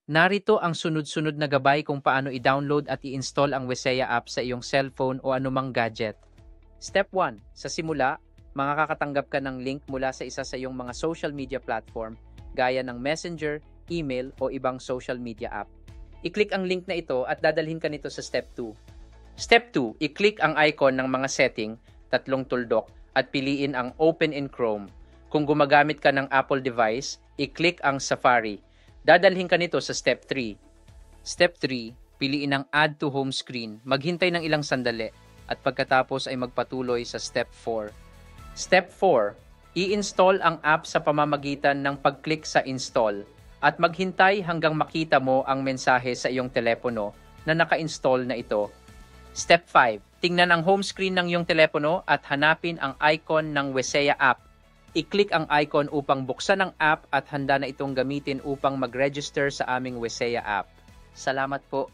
Narito ang sunod-sunod na gabay kung paano i-download at i-install ang Weseya app sa iyong cellphone o anumang gadget. Step 1. Sa simula, makakatanggap ka ng link mula sa isa sa iyong mga social media platform gaya ng Messenger, email o ibang social media app. I-click ang link na ito at dadalhin ka nito sa Step 2. Step 2. I-click ang icon ng mga setting, tatlong tuldok, at piliin ang Open in Chrome. Kung gumagamit ka ng Apple device, i-click ang Safari. Dadalhin ka nito sa Step 3. Step 3, piliin ang Add to Home Screen. Maghintay ng ilang sandali at pagkatapos ay magpatuloy sa Step 4. Step 4, i-install ang app sa pamamagitan ng pag-click sa Install at maghintay hanggang makita mo ang mensahe sa iyong telepono na naka-install na ito. Step 5, tingnan ang home screen ng iyong telepono at hanapin ang icon ng Weseya app. I-click ang icon upang buksan ang app at handa na itong gamitin upang mag-register sa aming Weseya app. Salamat po.